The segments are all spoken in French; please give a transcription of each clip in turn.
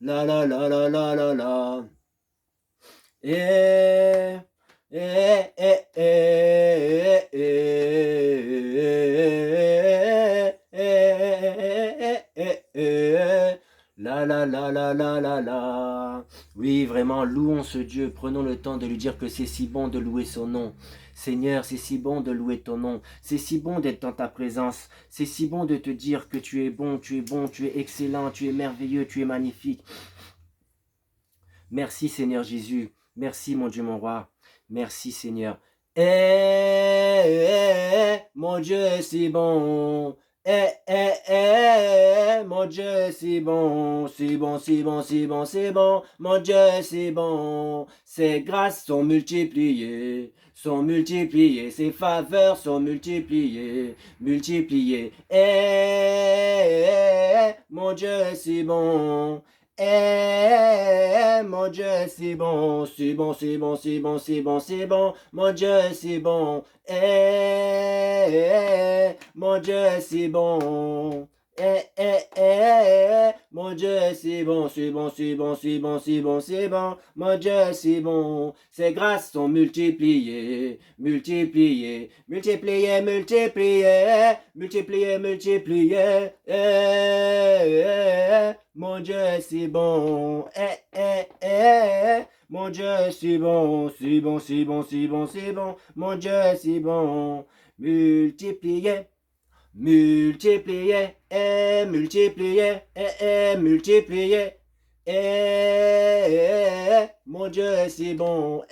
la la la la la la la. Eh, eh, eh, eh, la la la la la la la. Oui, vraiment, louons ce Dieu. Prenons le temps de lui dire que c'est si bon de louer son nom. Seigneur, c'est si bon de louer ton nom. C'est si bon d'être dans ta présence. C'est si bon de te dire que tu es bon, tu es bon, tu es excellent, tu es merveilleux, tu es magnifique. Merci Seigneur Jésus. Merci mon Dieu, mon roi. Merci Seigneur. Mon Dieu est si bon. Mon Dieu est si bon. Si bon, si bon, si bon, si bon. Mon Dieu est si bon. Ses grâces sont multipliées. Sont multipliées. Ses faveurs sont multipliées. Multipliées. Mon Dieu est si bon. Mon Dieu, c'est bon, c'est bon, c'est bon, c'est bon, c'est bon, c'est bon, mon Dieu, c'est bon. Mon Dieu, c'est bon. Mon Dieu, c'est bon, c'est bon, c'est bon, c'est bon, c'est bon, c'est bon, mon Dieu, c'est bon. Ses grâces sont multipliées, multipliées, multipliées, multipliées, multipliées, multipliées. Mon Dieu, c'est bon. Mon Dieu, c'est bon, c'est bon, c'est bon, c'est bon, c'est bon. Mon Dieu, c'est bon. Multiplié, multiplié, multiplié, multiplié. Mon Dieu, c'est bon.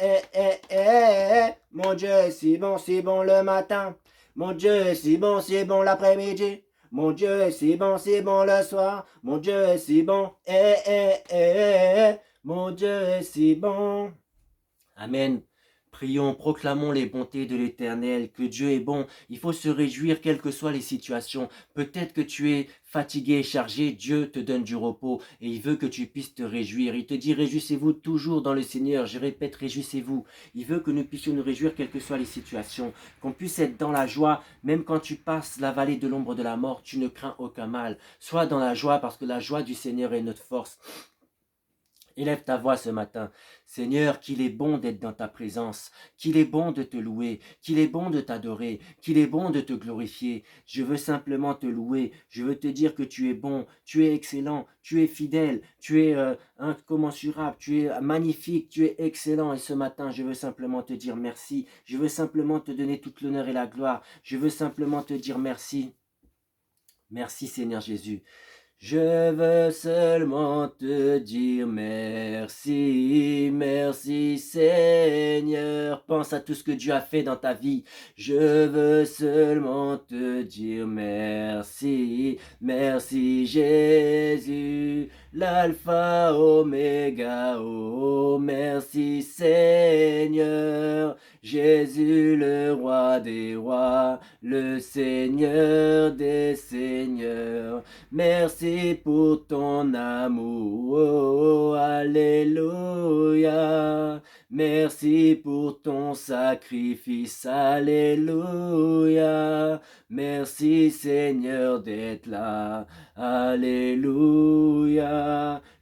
Mon Dieu, c'est bon le matin. Mon Dieu, c'est bon l'après-midi. Mon Dieu, c'est bon le soir. Mon Dieu, c'est bon. Mon Dieu, c'est bon. Amen. Prions, proclamons les bontés de l'Éternel, que Dieu est bon. Il faut se réjouir quelles que soient les situations. Peut-être que tu es fatigué et chargé, Dieu te donne du repos et il veut que tu puisses te réjouir. Il te dit réjouissez-vous toujours dans le Seigneur. Je répète, réjouissez-vous. Il veut que nous puissions nous réjouir quelles que soient les situations, qu'on puisse être dans la joie. Même quand tu passes la vallée de l'ombre de la mort, tu ne crains aucun mal. Sois dans la joie parce que la joie du Seigneur est notre force. Élève ta voix ce matin. Seigneur, qu'il est bon d'être dans ta présence, qu'il est bon de te louer, qu'il est bon de t'adorer, qu'il est bon de te glorifier. Je veux simplement te louer, je veux te dire que tu es bon, tu es excellent, tu es fidèle, tu es incommensurable, tu es magnifique, tu es excellent. Et ce matin, je veux simplement te dire merci, je veux simplement te donner toute l'honneur et la gloire, je veux simplement te dire merci. Merci Seigneur Jésus. Je veux seulement te dire merci, merci Seigneur. Pense à tout ce que Dieu a fait dans ta vie. Je veux seulement te dire merci, merci Jésus, l'alpha, oméga, oh merci Seigneur. Jésus le roi des rois, le Seigneur des seigneurs. Merci pour ton amour, oh, alléluia. Merci pour ton sacrifice, alléluia. Merci Seigneur d'être là, alléluia.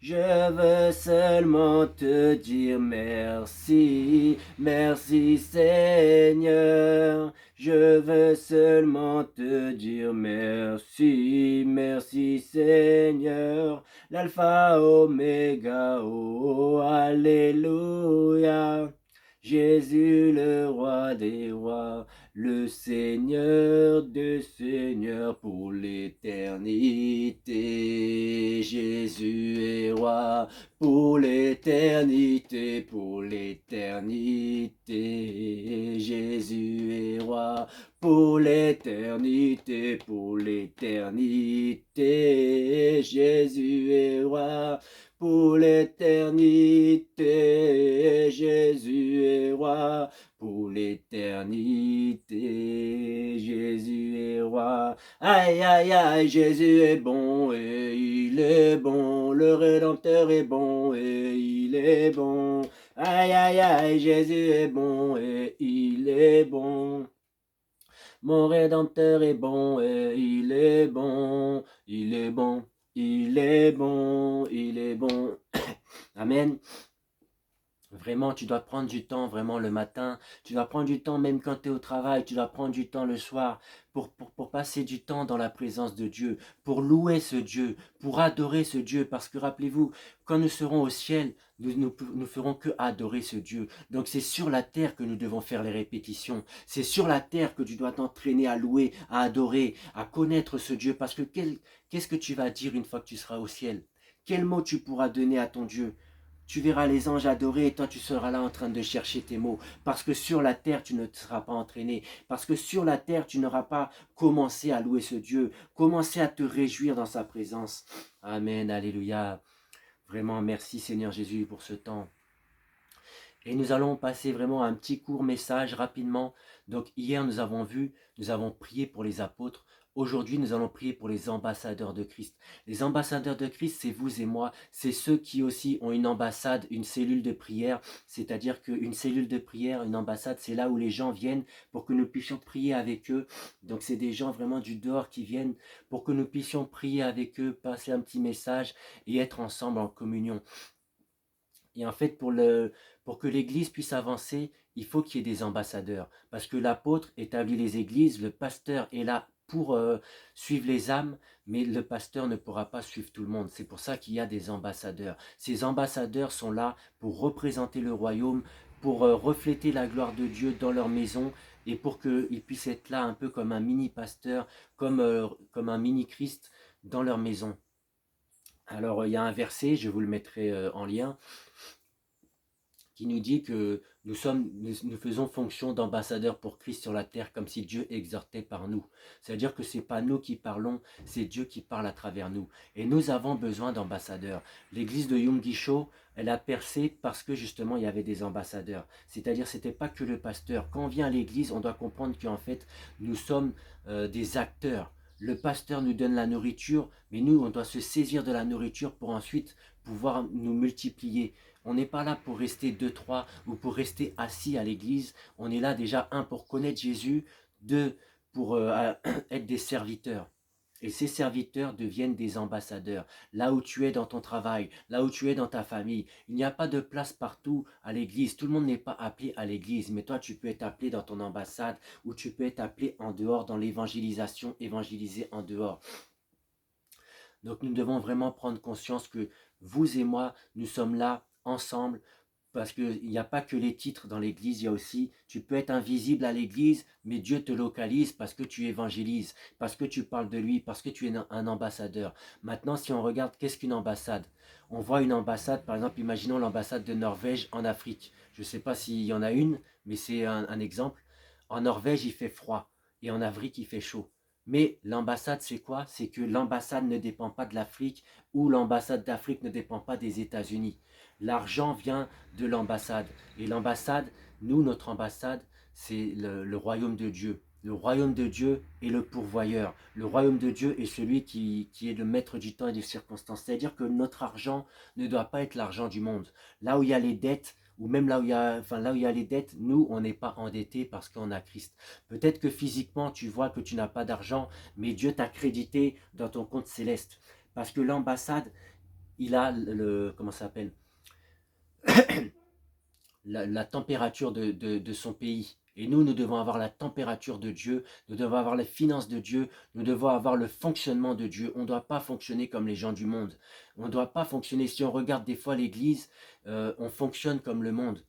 Je veux seulement te dire merci, merci Seigneur. Je veux seulement te dire merci, merci Seigneur, l'alpha, oméga, oh, alléluia. Jésus le roi des rois, le Seigneur des seigneurs pour l'éternité. Jésus est roi pour l'éternité, pour l'éternité. Jésus est roi pour l'éternité, pour l'éternité. Jésus est roi pour l'éternité. Jésus est roi pour l'éternité. Jésus est roi. Aïe, aïe, aïe, Jésus est bon et il est bon. Le Rédempteur est bon et il est bon. Aïe, aïe, aïe, Jésus est bon et il est bon. Mon Rédempteur est bon et il est bon, il est bon. Il est bon, il est bon. Amen. Vraiment, tu dois prendre du temps vraiment le matin, tu dois prendre du temps même quand tu es au travail, tu dois prendre du temps le soir pour passer du temps dans la présence de Dieu, pour louer ce Dieu, pour adorer ce Dieu. Parce que rappelez-vous, quand nous serons au ciel, nous ferons que adorer ce Dieu. Donc c'est sur la terre que nous devons faire les répétitions. C'est sur la terre que tu dois t'entraîner à louer, à adorer, à connaître ce Dieu. Parce que qu'est-ce que tu vas dire une fois que tu seras au ciel? Quel mot tu pourras donner à ton Dieu? Tu verras les anges adorer et toi tu seras là en train de chercher tes mots. Parce que sur la terre tu ne te seras pas entraîné. Parce que sur la terre tu n'auras pas commencé à louer ce Dieu. Commencé à te réjouir dans sa présence. Amen, alléluia. Vraiment merci Seigneur Jésus pour ce temps. Et nous allons passer vraiment à un petit court message rapidement. Donc hier nous avons prié pour les apôtres. Aujourd'hui nous allons prier pour les ambassadeurs de Christ. Les ambassadeurs de Christ, c'est vous et moi. C'est ceux qui aussi ont une ambassade, une cellule de prière. C'est-à-dire qu'une cellule de prière, une ambassade, c'est là où les gens viennent pour que nous puissions prier avec eux. Donc c'est des gens vraiment du dehors qui viennent pour que nous puissions prier avec eux, passer un petit message et être ensemble en communion. Et en fait, pour que l'Église puisse avancer, il faut qu'il y ait des ambassadeurs. Parce que l'apôtre établit les églises, le pasteur est là pour suivre les âmes, mais le pasteur ne pourra pas suivre tout le monde. C'est pour ça qu'il y a des ambassadeurs. Ces ambassadeurs sont là pour représenter le royaume, pour refléter la gloire de Dieu dans leur maison et pour qu'ils puissent être là un peu comme un mini-pasteur, comme un mini-Christ dans leur maison. Alors, il y a un verset, je vous le mettrai en lien, qui nous dit que nous faisons fonction d'ambassadeurs pour Christ sur la terre, comme si Dieu exhortait par nous. C'est-à-dire que ce n'est pas nous qui parlons, c'est Dieu qui parle à travers nous. Et nous avons besoin d'ambassadeurs. L'église de Yumgisho, elle a percé parce que justement il y avait des ambassadeurs. C'est-à-dire ce n'était pas que le pasteur. Quand on vient à l'église, on doit comprendre qu'en fait, nous sommes des acteurs. Le pasteur nous donne la nourriture, mais nous, on doit se saisir de la nourriture pour ensuite pouvoir nous multiplier. On n'est pas là pour rester deux, trois ou pour rester assis à l'église. On est là déjà, un, pour connaître Jésus, deux, pour être des serviteurs. Et ces serviteurs deviennent des ambassadeurs. Là où tu es dans ton travail, là où tu es dans ta famille, il n'y a pas de place partout à l'église. Tout le monde n'est pas appelé à l'église, mais toi tu peux être appelé dans ton ambassade ou tu peux être appelé en dehors dans l'évangélisation, évangéliser en dehors. Donc nous devons vraiment prendre conscience que vous et moi, nous sommes là ensemble parce qu'il n'y a pas que les titres dans l'église, il y a aussi, tu peux être invisible à l'église, mais Dieu te localise parce que tu évangélises, parce que tu parles de lui, parce que tu es un ambassadeur. Maintenant, si on regarde, qu'est-ce qu'une ambassade? On voit une ambassade, par exemple, imaginons l'ambassade de Norvège en Afrique. Je ne sais pas s'il y en a une, mais c'est un exemple. En Norvège, il fait froid, et en Afrique, il fait chaud. Mais l'ambassade, c'est quoi? C'est que l'ambassade ne dépend pas de l'Afrique ou l'ambassade d'Afrique ne dépend pas des États-Unis. L'argent vient de l'ambassade. Et l'ambassade, nous, notre ambassade, c'est le royaume de Dieu. Le royaume de Dieu est le pourvoyeur. Le royaume de Dieu est celui qui est le maître du temps et des circonstances. C'est-à-dire que notre argent ne doit pas être l'argent du monde. Là où il y a les dettes, ou même là où il y a les dettes, nous, on n'est pas endettés parce qu'on a Christ. Peut-être que physiquement, tu vois que tu n'as pas d'argent, mais Dieu t'a crédité dans ton compte céleste. Parce que l'ambassade, il a comment ça s'appelle, la température de son pays. Et nous devons avoir la température de Dieu, nous devons avoir les finances de Dieu, nous devons avoir le fonctionnement de Dieu. On ne doit pas fonctionner comme les gens du monde. On ne doit pas fonctionner, si on regarde des fois l'église, on fonctionne comme le monde.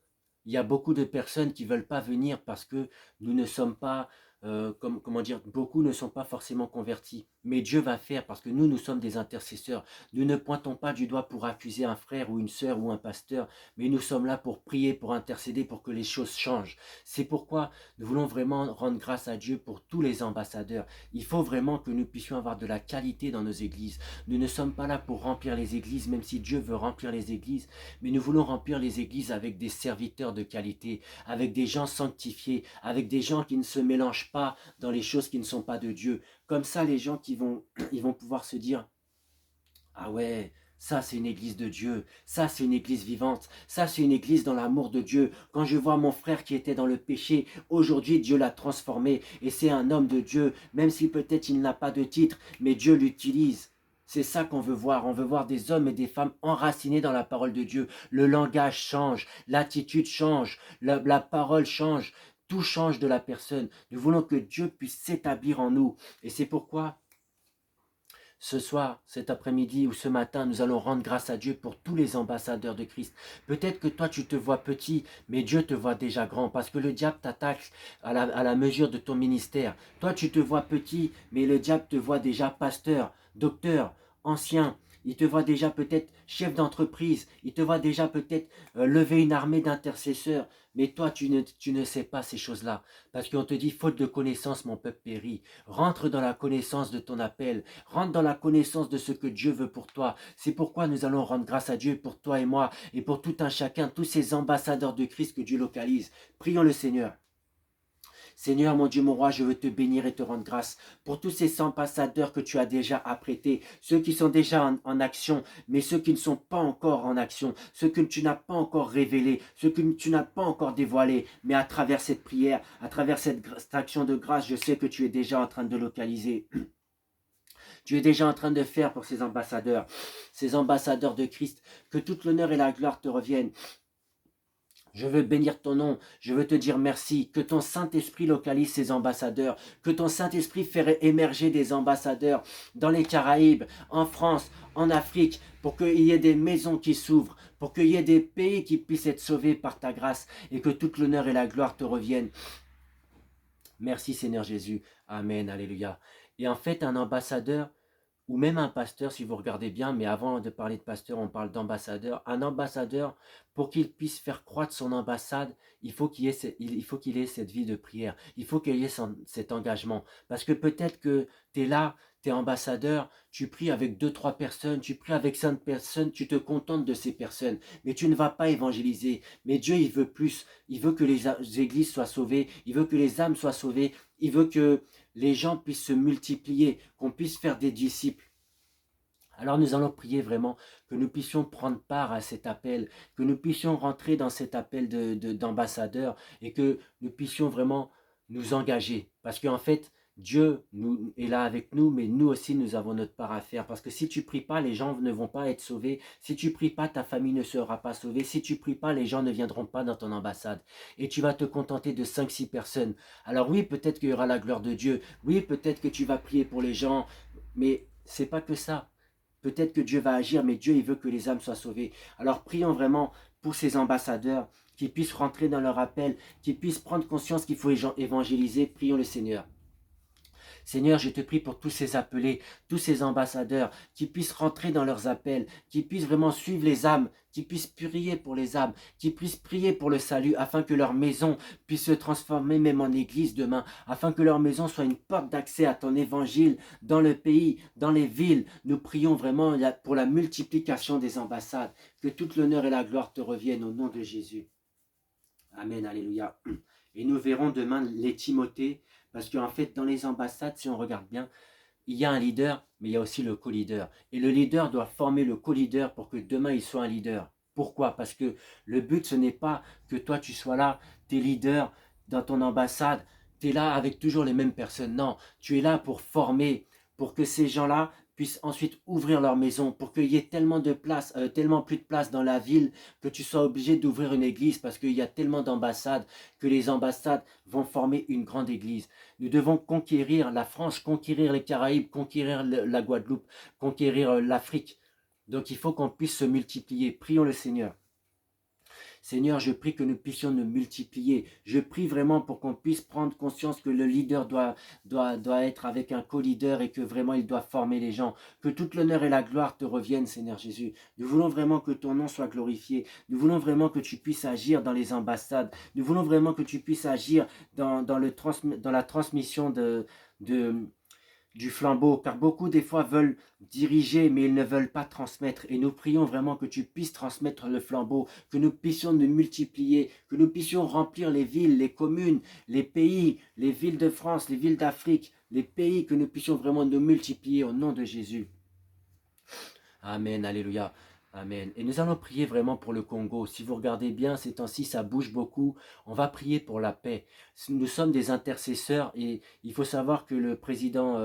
Il y a beaucoup de personnes qui ne veulent pas venir parce que nous ne sommes pas, comment dire, beaucoup ne sont pas forcément convertis. Mais Dieu va faire parce que nous sommes des intercesseurs. Nous ne pointons pas du doigt pour accuser un frère ou une sœur ou un pasteur, mais nous sommes là pour prier, pour intercéder, pour que les choses changent. C'est pourquoi nous voulons vraiment rendre grâce à Dieu pour tous les ambassadeurs. Il faut vraiment que nous puissions avoir de la qualité dans nos églises. Nous ne sommes pas là pour remplir les églises, même si Dieu veut remplir les églises, mais nous voulons remplir les églises avec des serviteurs de qualité, avec des gens sanctifiés, avec des gens qui ne se mélangent pas dans les choses qui ne sont pas de Dieu. Comme ça, les gens ils vont pouvoir se dire, ah ouais, ça c'est une église de Dieu, ça c'est une église vivante, ça c'est une église dans l'amour de Dieu. Quand je vois mon frère qui était dans le péché, aujourd'hui Dieu l'a transformé et c'est un homme de Dieu, même si peut-être il n'a pas de titre, mais Dieu l'utilise. C'est ça qu'on veut voir. On veut voir des hommes et des femmes enracinés dans la parole de Dieu. Le langage change, l'attitude change, la parole change, tout change de la personne. Nous voulons que Dieu puisse s'établir en nous. Et c'est pourquoi ce soir, cet après-midi ou ce matin, nous allons rendre grâce à Dieu pour tous les ambassadeurs de Christ. Peut-être que toi, tu te vois petit, mais Dieu te voit déjà grand, parce que le diable t'attaque à la mesure de ton ministère. Toi, tu te vois petit, mais le diable te voit déjà pasteur, docteur, ancien. Il te voit déjà peut-être chef d'entreprise. Il te voit déjà peut-être lever une armée d'intercesseurs. Mais toi, tu ne sais pas ces choses-là. Parce qu'on te dit, faute de connaissance, mon peuple périt. Rentre dans la connaissance de ton appel. Rentre dans la connaissance de ce que Dieu veut pour toi. C'est pourquoi nous allons rendre grâce à Dieu pour toi et moi et pour tout un chacun, tous ces ambassadeurs de Christ que Dieu localise. Prions le Seigneur. Seigneur, mon Dieu, mon roi, je veux te bénir et te rendre grâce pour tous ces ambassadeurs que tu as déjà apprêtés, ceux qui sont déjà en action, mais ceux qui ne sont pas encore en action, ceux que tu n'as pas encore révélés, ceux que tu n'as pas encore dévoilés, mais à travers cette prière, à travers cette action de grâce, je sais que tu es déjà en train de localiser. Tu es déjà en train de faire pour ces ambassadeurs de Christ, que toute l'honneur et la gloire te reviennent. Je veux bénir ton nom, je veux te dire merci, que ton Saint-Esprit localise ces ambassadeurs, que ton Saint-Esprit fait émerger des ambassadeurs dans les Caraïbes, en France, en Afrique, pour qu'il y ait des maisons qui s'ouvrent, pour qu'il y ait des pays qui puissent être sauvés par ta grâce et que toute l'honneur et la gloire te reviennent. Merci Seigneur Jésus. Amen, alléluia. Et en fait, un ambassadeur, ou même un pasteur, si vous regardez bien, mais avant de parler de pasteur, on parle d'ambassadeur. Un ambassadeur, pour qu'il puisse faire croître son ambassade, il faut qu'il ait cette vie de prière. Il faut qu'il y ait cet engagement. Parce que peut-être que tu es là, tu es ambassadeur, tu pries avec 2-3 personnes, tu pries avec 5 personnes, tu te contentes de ces personnes. Mais tu ne vas pas évangéliser. Mais Dieu, il veut plus. Il veut que les églises soient sauvées. Il veut que les âmes soient sauvées. Il veut que les gens puissent se multiplier, qu'on puisse faire des disciples. Alors nous allons prier vraiment que nous puissions prendre part à cet appel, que nous puissions rentrer dans cet appel d'ambassadeurs et que nous puissions vraiment nous engager. Parce qu'en fait, Dieu est là avec nous, mais nous aussi nous avons notre part à faire. Parce que si tu ne pries pas, les gens ne vont pas être sauvés. Si tu ne pries pas, ta famille ne sera pas sauvée. Si tu ne pries pas, les gens ne viendront pas dans ton ambassade. Et tu vas te contenter de 5-6 personnes. Alors oui, peut-être qu'il y aura la gloire de Dieu. Oui, peut-être que tu vas prier pour les gens. Mais c'est pas que ça. Peut-être que Dieu va agir, mais Dieu, il veut que les âmes soient sauvées. Alors prions vraiment pour ces ambassadeurs, qui puissent rentrer dans leur appel, qui puissent prendre conscience qu'il faut évangéliser. Prions le Seigneur. Seigneur, je te prie pour tous ces appelés, tous ces ambassadeurs, qui puissent rentrer dans leurs appels, qui puissent vraiment suivre les âmes, qui puissent prier pour les âmes, qui puissent prier pour le salut, afin que leur maison puisse se transformer même en église demain, afin que leur maison soit une porte d'accès à ton évangile dans le pays, dans les villes. Nous prions vraiment pour la multiplication des ambassades, que toute l'honneur et la gloire te reviennent au nom de Jésus. Amen, alléluia. Et nous verrons demain les Timothées, parce qu'en fait, dans les ambassades, si on regarde bien, il y a un leader, mais il y a aussi le co-leader. Et le leader doit former le co-leader pour que demain, il soit un leader. Pourquoi? Parce que le but, ce n'est pas que toi, tu sois là, tu es leader dans ton ambassade, tu es là avec toujours les mêmes personnes. Non, tu es là pour former, pour que ces gens-là puissent ensuite ouvrir leur maison, pour qu'il y ait tellement de place, tellement plus de place dans la ville, que tu sois obligé d'ouvrir une église, parce qu'il y a tellement d'ambassades, que les ambassades vont former une grande église. Nous devons conquérir la France, conquérir les Caraïbes, conquérir la Guadeloupe, conquérir l'Afrique. Donc il faut qu'on puisse se multiplier. Prions le Seigneur. Seigneur, je prie que nous puissions nous multiplier. Je prie vraiment pour qu'on puisse prendre conscience que le leader doit être avec un co-leader et que vraiment il doit former les gens. Que toute l'honneur et la gloire te reviennent, Seigneur Jésus. Nous voulons vraiment que ton nom soit glorifié. Nous voulons vraiment que tu puisses agir dans les ambassades. Nous voulons vraiment que tu puisses agir dans la transmission du flambeau, car beaucoup des fois veulent diriger, mais ils ne veulent pas transmettre. Et nous prions vraiment que tu puisses transmettre le flambeau, que nous puissions nous multiplier, que nous puissions remplir les villes, les communes, les pays, les villes de France, les villes d'Afrique, les pays, que nous puissions vraiment nous multiplier au nom de Jésus. Amen, alléluia. Amen. Et nous allons prier vraiment pour le Congo. Si vous regardez bien, ces temps-ci, ça bouge beaucoup. On va prier pour la paix. Nous sommes des intercesseurs et il faut savoir que le président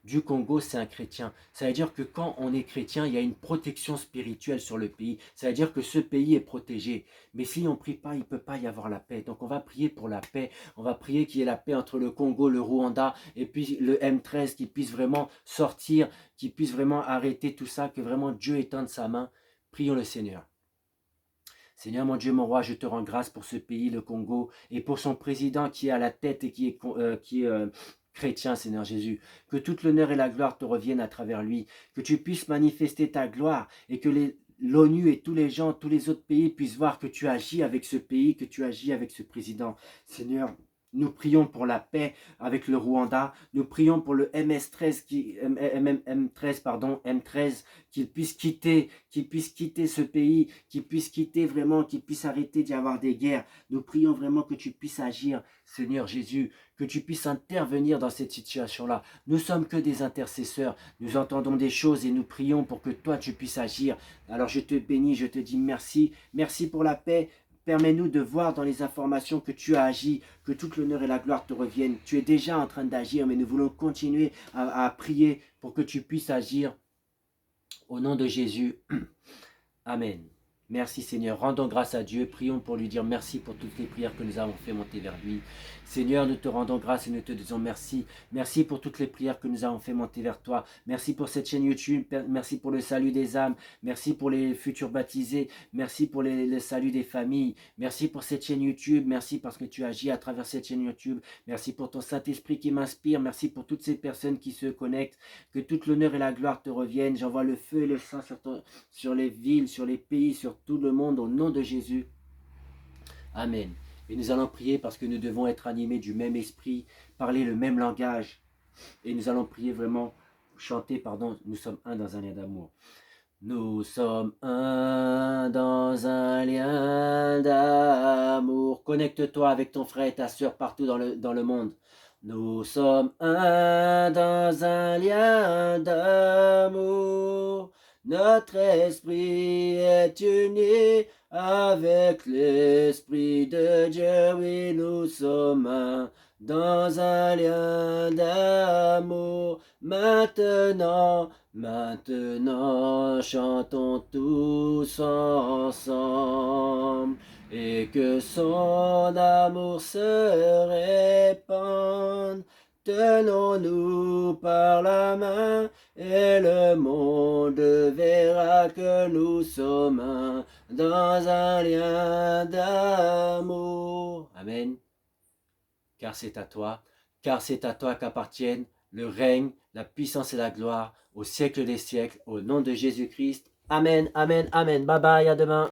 du Congo, c'est un chrétien. Ça veut dire que quand on est chrétien, il y a une protection spirituelle sur le pays. Ça veut dire que ce pays est protégé. Mais si on ne prie pas, il ne peut pas y avoir la paix. Donc on va prier pour la paix. On va prier qu'il y ait la paix entre le Congo, le Rwanda et puis le M13 qui puisse vraiment sortir, qui puisse vraiment arrêter tout ça, que vraiment Dieu étende sa main. Prions le Seigneur. Seigneur, mon Dieu, mon roi, je te rends grâce pour ce pays, le Congo, et pour son président qui est à la tête et qui est chrétien, Seigneur Jésus. Que toute l'honneur et la gloire te reviennent à travers lui. Que tu puisses manifester ta gloire et que l'ONU et tous les gens, tous les autres pays puissent voir que tu agis avec ce pays, que tu agis avec ce président. Seigneur, nous prions pour la paix avec le Rwanda. Nous prions pour le MS13 M13, pardon, M13, qu'il puisse quitter ce pays, qu'il puisse quitter vraiment, qu'il puisse arrêter d'y avoir des guerres. Nous prions vraiment que tu puisses agir, Seigneur Jésus, que tu puisses intervenir dans cette situation-là. Nous sommes que des intercesseurs. Nous entendons des choses et nous prions pour que toi tu puisses agir. Alors je te bénis, je te dis merci. Merci pour la paix. Permets-nous de voir dans les informations que tu as agi, que toute l'honneur et la gloire te reviennent. Tu es déjà en train d'agir, mais nous voulons continuer à prier pour que tu puisses agir au nom de Jésus. Amen. Merci Seigneur. Rendons grâce à Dieu. Prions pour lui dire merci pour toutes les prières que nous avons fait monter vers lui. Seigneur, nous te rendons grâce et nous te disons merci. Merci pour toutes les prières que nous avons fait monter vers toi. Merci pour cette chaîne YouTube. Merci pour le salut des âmes. Merci pour les futurs baptisés. Merci pour le salut des familles. Merci pour cette chaîne YouTube. Merci parce que tu agis à travers cette chaîne YouTube. Merci pour ton Saint-Esprit qui m'inspire. Merci pour toutes ces personnes qui se connectent. Que toute l'honneur et la gloire te reviennent. J'envoie le feu et le sang sur les villes, sur les pays, sur tout le monde au nom de Jésus. Amen. Et nous allons prier parce que nous devons être animés du même esprit, parler le même langage. Et nous allons prier vraiment, chanter, pardon, nous sommes un dans un lien d'amour. Nous sommes un dans un lien d'amour. Connecte-toi avec ton frère et ta soeur partout dans le monde. Nous sommes un dans un lien d'amour. Notre esprit est uni avec l'esprit de Dieu. Oui, nous sommes un dans un lien d'amour. Maintenant, chantons tous ensemble. Et que son amour se répande. Tenons-nous par la main et le monde verra que nous sommes un dans un lien d'amour. Amen. Car c'est à toi qu'appartiennent le règne, la puissance et la gloire au siècle des siècles, au nom de Jésus-Christ. Amen, amen, amen. Bye bye, à demain.